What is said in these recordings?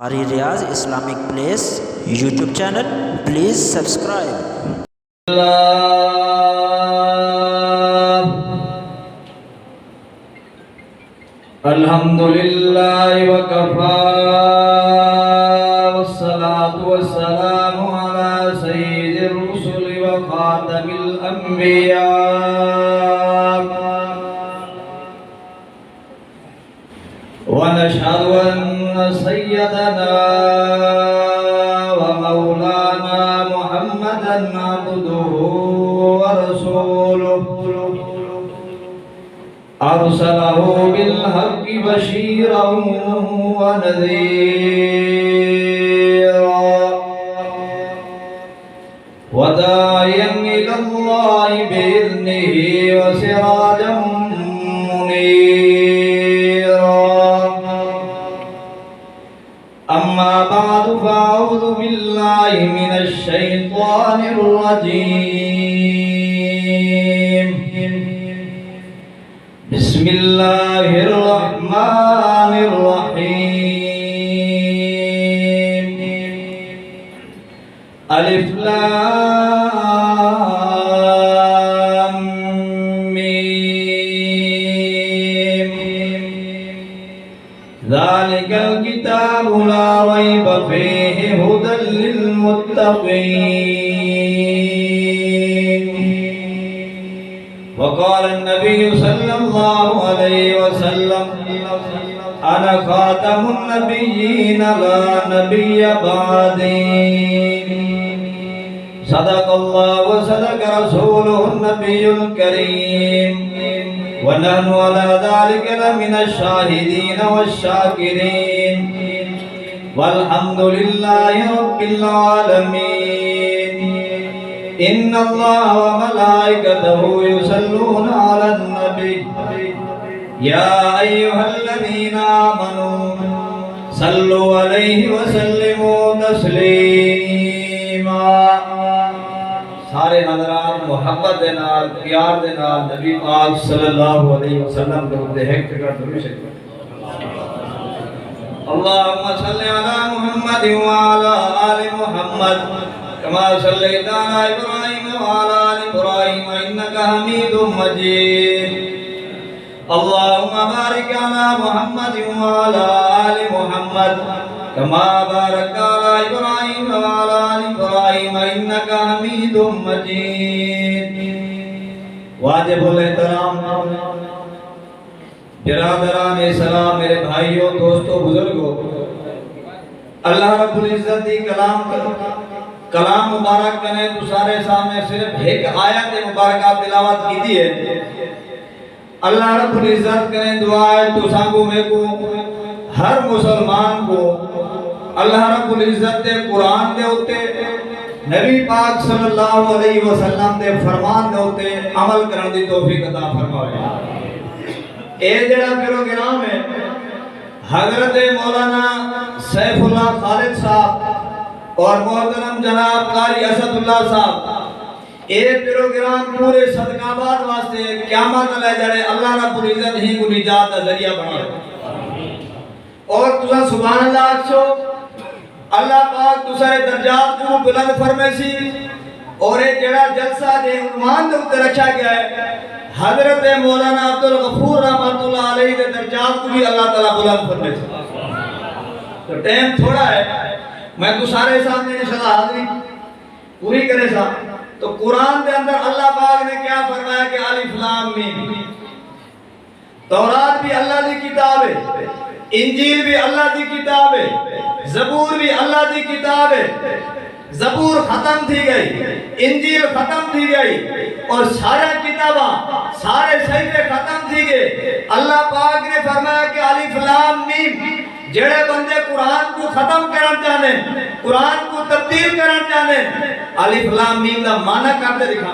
ہماری Riaz Islamic place YouTube channel please subscribe. الحمد للہ وکفا والصلاة والسلام على سید الرسل وخاتم الانبیاء ونشهد ان سیدنا ومولانا محمدا عبده ورسوله أرسله بالحق بشيرا ونذيرا وداعيا إلى الله بإذنه وسراجا منيرا. أما بعد فأعوذ بالله من الشيطان الرجيم. بسم الله الرحمن الرحيم. ألف لام ميم. ذلك الكتاب لا ريب فيه هدى للمتقين. وقال النبي صلى الله عليه وسلم أنا خاتم النبيين لا نبي بعدي. صدق الله وصدق رسوله النبي الكريم ونحن على ذلك لمن الشاهدين والشاكرين والحمد لله رب العالمين. إن الله وملائكته يصلون على النبي يا أيها الذين آمنوا صلوا عليه وسلموا تسليما. سارے حضرات محبت دے نال پیار دے نال نبی پاک صلی اللہ علیہ وسلم دے ایک ٹکڑ درود شریف. اللهم صل على محمد وعلى آل محمد كما صليت على إبراهيم وعلى آل إبراهيم إنك حميد مجيد. اللهم بارك على محمد وعلى آل محمد كما باركت على إبراهيم وعلى آل إبراهيم إنك حميد مجيد. واجب الاحترام برادران اسلام، میرے بھائیوں، دوستوں، بزرگوں، اللہ رب العزت دی کلام مبارک کرنے تو سارے سامنے صرف ایک آیت مبارکہ تلاوت کی دی ہے. اللہ رب العزت کرنے دعا ہے تو سانگو میں کو ہر مسلمان کو اللہ رب العزت دے قرآن دے ہوتے نبی پاک صلی اللہ علیہ وسلم دے فرمان دے ہوتے عمل کرنے دی توفیق عطا فرمائے. اے جڑا پروگرام ہے حضرت مولانا سیف اللہ خالد صاحب اور محترم جناب قاری اسد اللہ صاحب، اے پروگرام پورے صدقہ آباد واسطے قیامت لے جڑے اللہ رب العزت ہی کو نجات کا ذریعہ بنا. اور تسا سبحان اللہ آکھو اللہ پاک تسارے درجات کو بلند فرمائے سی. اور اے جڑا جلسہ دے عنوان دے اوپر رکھا گیا ہے حضرت مولانا عبدالغفور رحمۃ اللہ علیہ دے درجات کو بھی اللہ تعالیٰ بلند فرمائے سی. تو ٹائم تھوڑا ہے، میں تو سارے سامنے انشاءاللہ حاضری پوری کرے سا. تو قرآن دے اندر اللہ پاک نے کیا فرمایا کہ الف لام میم. تورات بھی اللہ دی کتاب ہے، انجیل بھی اللہ دی کتاب ہے، زبور بھی اللہ دی کتاب ہے. زبور ختم تھی گئی، انجیل ختم تھی گئی اور سارے کتاباں سارے صحیفے ختم تھی گئے. اللہ پاک نے فرمایا کہ الف لام میم. جڑے بندے قرآن کو ختم کرنا چاہنے، قرآن کو تبدیل کرنا چاہنے، الف لام میم دا معنی کرتے دکھا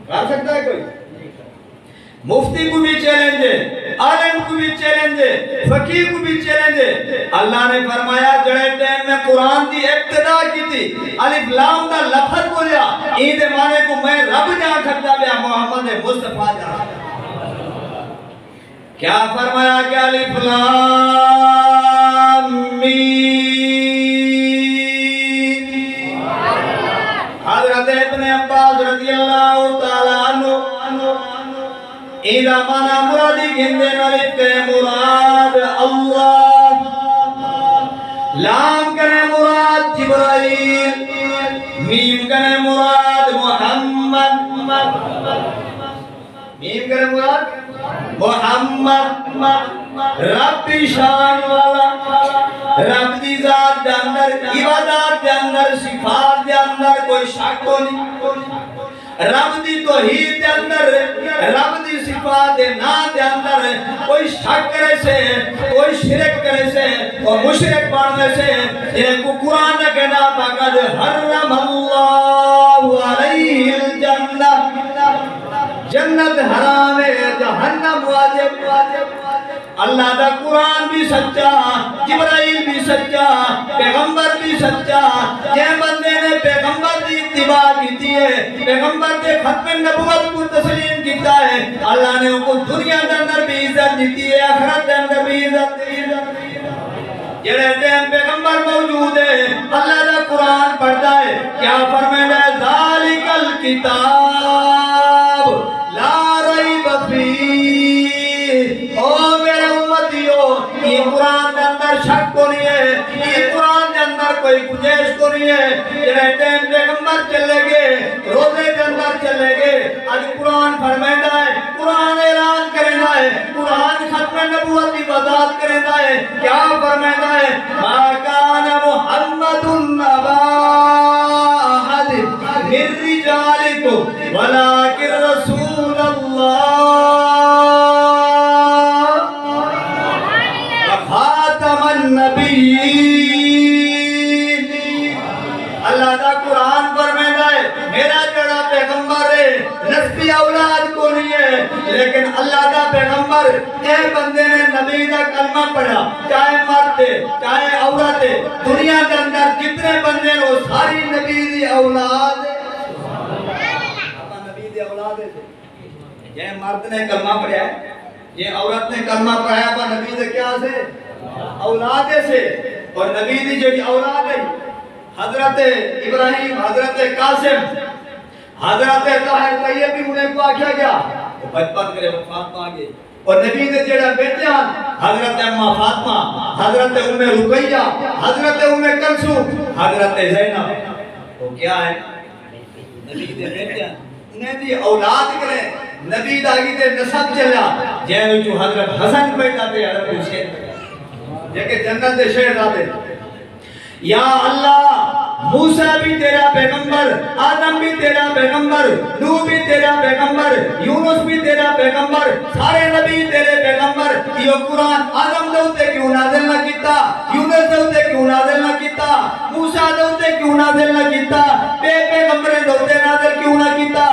کر سکتا ہے کوئی؟ مفتی کو بھی چیلنج ہے، عالم کو بھی چیلنج ہے، فقیر کو بھی چیلنج ہے. اللہ نے فرمایا جڑے ٹائم میں قرآن دی ابتدا کی تھی الف لام دا لفظ بولیا این دے معنی کو میں رب جان سکتا بیا محمد مصطفیٰ جان. کیا فرمایا کہ الف لام میم. حضرت ابن عباس رضی اللہ تعالیٰ عنہ ایدہ مانا مرادی گندے نالف کرے مراد اللہ، لام کرے مراد جبرائیل، میم کرے مراد محمد، میم کرے مراد محمد. رب شان والا، رب دی ذات دے اندر، عبادات دے اندر، صفات دے اندر کوئی شک نہیں. رب دی توحید دے اندر، رب دی صفات دے نام دے اندر کوئی شک کرے سے، کوئی شرک کرے سے اور مشرک بننے سے یہ کو قرآن نے کہنا فقد حرم اللہ علیہ الجنہ، جنت حرام ہے، جہنم واجب. اللہ دا قرآن بھی سچا، جبرائیل بھی سچا، پیغمبر بھی سچا. جے بندے نے پیغمبر دی اتباع کی ہے، پیغمبر دے ختم نبوت کو تسلیم کیتا ہے، اللہ نے ان کو دنیا دے اندر بھی عزت دیتی ہے، آخرت دے اندر بھی عزت دی ہے. جڑے ٹائم پیغمبر موجود ہے اللہ دا قرآن پڑھتا ہے، کیا فرمایا ہے ذالک الکتاب لا ریب فیہ. او میرے امتیوں، یہ قرآن دے اندر شک کو نہیں ہے، یہ قرآن دے اندر کوئی گنجائش کو نہیں ہے. جڑے ٹائم پیغمبر چلے گے، روزے دے اندر چلے گے، آج قرآن فرمائندا ہے، قرآن اعلان کرنا ہے، قرآن ختم نبوت کی وضاحت کرنا ہے. کیا فرمائندا ہے ما کان محمد ابا احد من رجالکم ولکن رسول اللہ خاتم النبیین. اللہ دا قرآن فرمائندا ہے میرا جڑا پیغمبر ہے نسبی اولاد کو نہیں ہے، لیکن اللہ دا پیغمبر اے بندے نے نبی دا کلمہ پڑھا، چاہے مرد ہے چاہے عورت ہے، دنیا کے اندر جتنے بندے ہیں وہ ساری نبی دی اولاد ہے. نبی دی اولاد ہے. یہ مرد نے کلمہ پڑھا ہے، یہ عورت نے کلمہ پڑھا ہے، نبی دے کیا سے اولاد سے. اور نبی دی جو اولاد ہے حضرت ابراہیم، حضرت قاسم، حضرت طاہر طیب بھی انہیں کو آکھا گیا وہ بچپن کرے فاطمہ آگے. اور نبی دے جڑا بیٹیاں حضرت اما فاطمہ، حضرت ام رقیہ، حضرت ام کلثوم، حضرت زینب، وہ کیا ہے نبی دے بیٹیاں، انہیں دی اولاد کرے. نبی داگی دے نسب چلا جے وچ حضرت حسن پیدا تے حضرت حسین جے کہ جنت دے شہزادے. یا اللہ موسیٰ بھی تیرا پیغمبر، آدم بھی تیرا پیغمبر، نوح بھی تیرا پیغمبر، یونس بھی تیرا پیغمبر، سارے نبی تیرے پیغمبر. یہ قرآن آدم دوتے کیوں نازل نہ کیتا، یونس دوتے کیوں نازل نہ کیتا، موسیٰ دوتے کیوں نازل نہ کیتا، بے پیغمبر دوتے نازل کیوں نہ کیتا.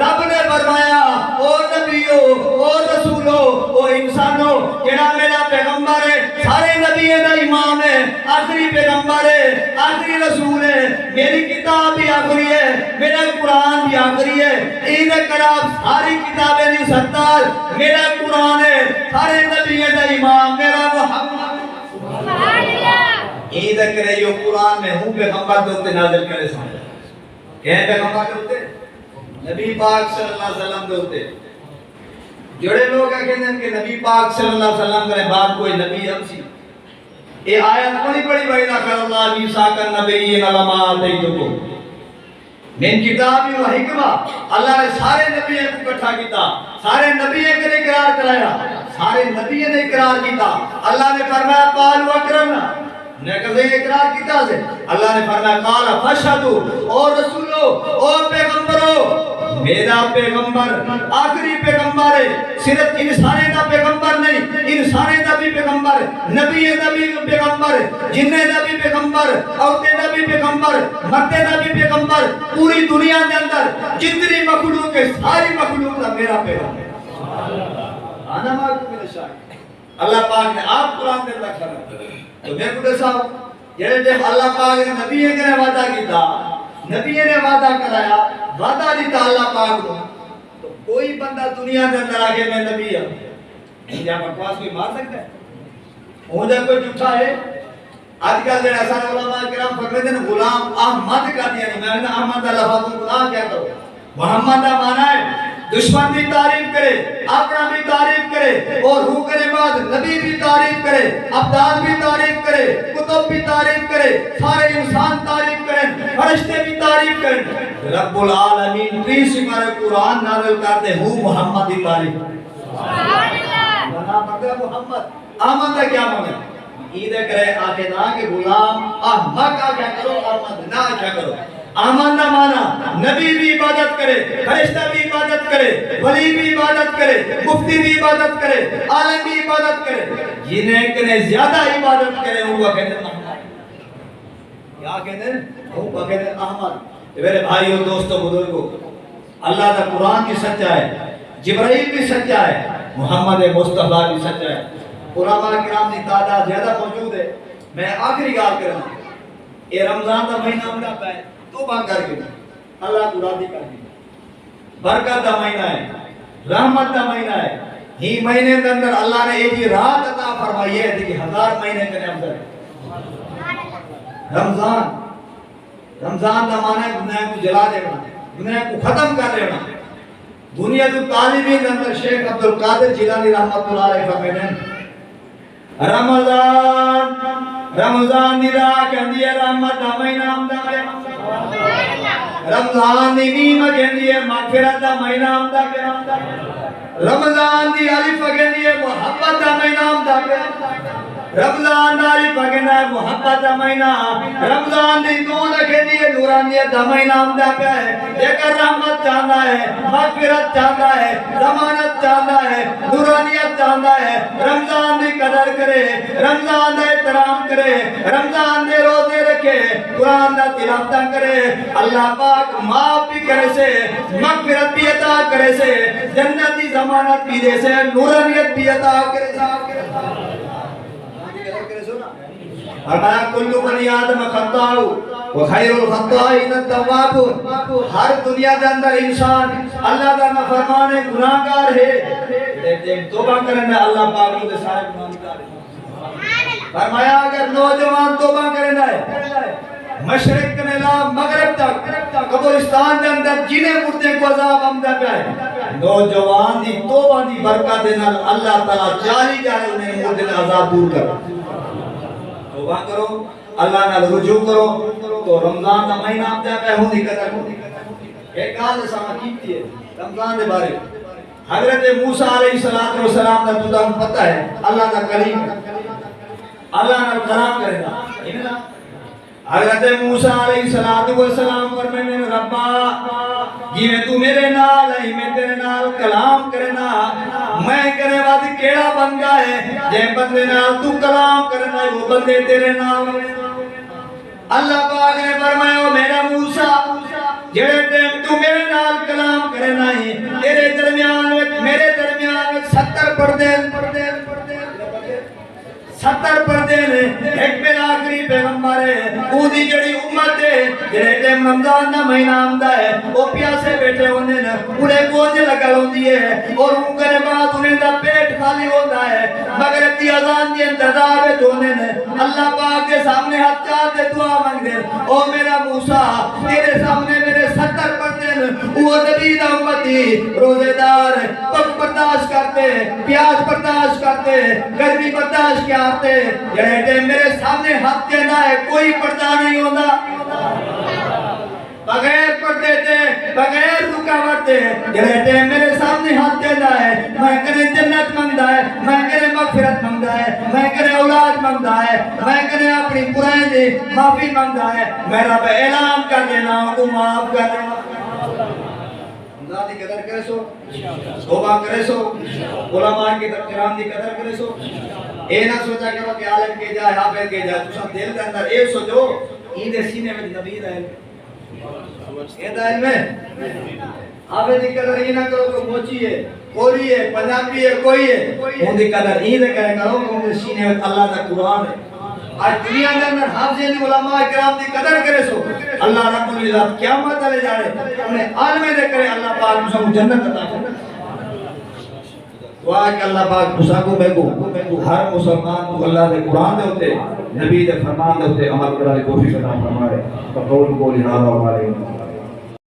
رب نے فرمایا او نبیو، او رسولو، او انسانو، جڑا میرا پیغمبر ہے سارے نبیوں دا امام ہے، آخری پیغمبر ہے، آخری رسول ہے، میری کتاب بھی آخری ہے، میرا قرآن بھی آخری ہے. عید کراب ساری کتابیں دی سردار میرا قرآن ہے، سارے نبیوں دا امام میرا محمد. عید کرے یہ قرآن میں ہوں پیغمبر دوتے نازل کرے سامنے. کہیں پیغمبر دوتے نبی پاک صلی اللہ علیہ وسلم دوتے. جڑے لوگ کہتے ہیں کہ نبی پاک صلی اللہ علیہ وسلم کے بعد کوئی نبی ہم سی. یہ آیت بڑی بڑی وعدہ کر اللہ عیسیٰ کا نبیین علماء دیتکو من کتابی و حکمہ. اللہ نے سارے نبیوں کو اکٹھا کیتا، سارے نبیوں کے لئے اقرار کرایا، سارے نبیوں نے اقرار کیتا. اللہ نے فرمایا قالوا اکرمنا، نے کہا اقرار کیتا سے. اللہ نے فرمایا قال فاشهدوا، اور رسولو اور پیغمبرو، میرا پیغمبر آخری پیغمبر ہے، صرف انسانے دا پیغمبر نہیں، انسانے دا بھی پیغمبر، نبی دا بھی پیغمبر، جننے دا بھی پیغمبر، عورتیں دا بھی پیغمبر، مردے دا بھی پیغمبر. پوری دنیا کے اندر جتنی مخلوق ہے ساری مخلوق دا میرا پیغمبر. آنا مارکو میرے شاہ اللہ پاک نے آپ قرآن دے رکھا ہے. تو میں کو دسا یہ جب اللہ پاک نے نبی نے وعدہ کیتا، نبی نے وعدہ کرایا، وعدہ دیتا اللہ پاک کو، تو کوئی بندہ دنیا کے اندر آگے میں نبی ہوں، یا بکواس کوئی مار سکتا ہے؟ ہو جائے کوئی جھوٹا ہے؟ آج کل جڑے ایسا علماء کرام فرماتے ہیں غلام احمد کا دیا نہیں، میں نے احمد کا لفظ خدا کیا کرو؟ محمد کا معنی ہے دشمن بھی تعریف کرے، اپنا بھی تعریف کرے، اور روح کے بعد نبی بھی تعریف کرے، ابدال بھی تعریف کرے، کتب بھی تعریف کرے، سارے انسان تعریف کریں، فرشتے بھی تعریف کریں۔ رب العالمین تیس ہمارے قرآن نازل کرتے ہوں محمد کی تعریف۔ بنا پڑتا ہے محمد، احمد کا کیا معنی ہے؟ عید کرے آگے نہ کہ غلام احمد کا کیا کرو، احمد نہ کیا کرو۔ احمد کا معنی نبی بھی عبادت کرے، فرشتہ بھی عبادت کرے، ولی بھی عبادت کرے، مفتی بھی عبادت کرے، عالم بھی عبادت کرے، جنہیں کنے زیادہ عبادت کرے وہ کہتے ہیں احمد۔ کیا کہتے ہیں؟ وہ کہتے ہیں احمد۔ میرے بھائیوں دوستوں بزرگوں، اللہ کا قرآن بھی سچا ہے، جبرائیل بھی سچا ہے، محمد مصطفیٰ بھی سچا ہے۔ علماء کرام کی تعداد زیادہ موجود ہے۔ میں آخری گال کرنا، یہ رمضان کا مہینہ آتا ہے، توبہ کر کے اللہ کو راضی کر کے، برکت کا مہینہ ہے، رحمت کا مہینہ ہے۔ ہی مہینے کے اندر اللہ نے ایک ہی رات عطا فرمائی ہے کہ 1000 مہینے کے اندر رمضان کا معنی ہے دنیا کو جلا دینا، دنیا کو ختم کر دینا۔ دنیا تو طالبین کے اندر شیخ عبدالقادر جیلانی رحمت اللہ علیہ فرماتے ہیں رمضان دی راہ کہندی ہے رحمت دا مہینہ آمدا ہے، رمضان دی میم کہندی ہے مغفرت دا مہینہ آمدا ہے، رمضان دی الف کہندی ہے محبت دا مہینہ آمدا ہے، رمضان داری پکنا ہے محبت دا مہینہ، رمضان دی دون کہندی ہے نورانیت دا مہینہ آمدا پیا ہے۔ جیکر رحمت چاہتا ہے، مغفرت چاہتا ہے، ضمانت چاہتا ہے، نورانیت چاہتا ہے، رمضان دی قدر کرے، رمضان دا احترام کرے، رمضان دے روزے رکھے، قرآن دا تلاوت کرے، اللہ پاک معاف بھی کرے سے، مغفرت بھی عطا کرے سے، جنت دی ضمانت بھی دے سے، نورانیت بھی عطا کرے سے۔ فرمایا کل بنی آدم خطاء وخیر الخطائین التوابون، ہر دنیا کے اندر انسان اللہ کا نافرمان ہے، گناہگار ہے، توبہ کرنا اللہ پاک کے سارے گناہگار ہیں۔ فرمایا اگر نوجوان توبہ کرنا ہے مشرق نے لا مغرب تک قبرستان کے اندر جنہیں مردے کو عذاب آمدا پیا ہے، نوجوان دی توبہ دی برکت دے نال اللہ تعالی جاری جائے انہیں مردے دا عذاب دور کر۔ توبہ کرو، اللہ نال رجوع کرو، تو رمضان کا مہینہ آمدا پیا ہوں دی قدر کرو۔ ایک گل سما کیتی ہے رمضان دے بارے، حضرت موسیٰ علیہ السلام کا تمہیں پتہ ہے اللہ کا کلیم، اللہ نال کلام کرے گا۔ حضرت موسیٰ علیہ السلام فرماتے ہیں ربا جی تو میرے نال ہے میں تیرے نال کلام کرنا، میں کرے بعد کیڑا بندہ ہے جے بندے نال تو کلام کرنا ہے وہ بندے تیرے نال۔ اللہ پاک نے فرمایا میرا موسیٰ جڑے ٹائم تو میرے نال کلام کرنا ہے تیرے درمیان میرے درمیان 70 پردے 70 پردے نے، ایک میرا آخری پیغمبر ہے، وہ دی جڑی امت ہے جڑے ٹائم رمضان کا مہینہ آمدا ہے وہ پیاسے بیٹھے ہوندے نے، انہیں گونج لگا ہوندی ہے اور ان کے بعد انہیں دا پیٹ خالی ہوتا ہے، مگر تی اذان دی انتظار وچ ہوندے نے، اللہ پاک کے سامنے ہاتھ چاہتے دعا مانگدے او میرا موسیٰ تیرے سامنے میرے 70 پردے نے، وہ نبی دا امتی روزے دار پک برداشت کرتے، پیاس برداشت کرتے، گرمی برداشت کیا جڑے میرے سامنے ہاتھ دینا ہے کوئی پردہ نہیں ہوتا، بغیر پردے دے بغیر رکاوٹ دے جڑے میرے سامنے ہاتھ دینا ہے میں کرے جنت مانگدا ہے، میں کرے مغفرت مانگدا ہے، میں کرے اولاد مانگدا ہے، میں کرے اپنی برائیاں دی معافی مانگدا ہے، میں رب اعلان کر دینا کو معاف کر دینا۔ اللہ دی قدر کرے سو، توبہ کرے سو، علماء کی کرام دی قدر کرے سو۔ اے نہ سوچا کرو کہ عالم کے جائے حافظ کے جائے، تساں دل کے اندر اے سوچو این دے سینے میں نبی دا علم، اے دا علم ہے۔ حافظ دی قدر یہ نہ کرو کہ موچی ہے، کوری ہے، پنجابی ہے، کوئی ہے، ان دی قدر این دے کرو کہ ان دے سینے میں اللہ دا قرآن ہے۔ آج دنیا کے اندر حافظین دی علماء کرام دی قدر کرے سو، اللہ رب العزت قیامت والے جاڑے انہیں عالم دے کرے اللہ پاک تساں جنت عطا کرے۔ دعا کہ اللہ پاک تسا کو میں کو ہر مسلمان کو اللہ دے قرآن دے ہوتے نبی دے فرمان دے ہوتے عمل کرنے کی کوشش عطا فرمائے. فقول قولی ھذا وعلیکم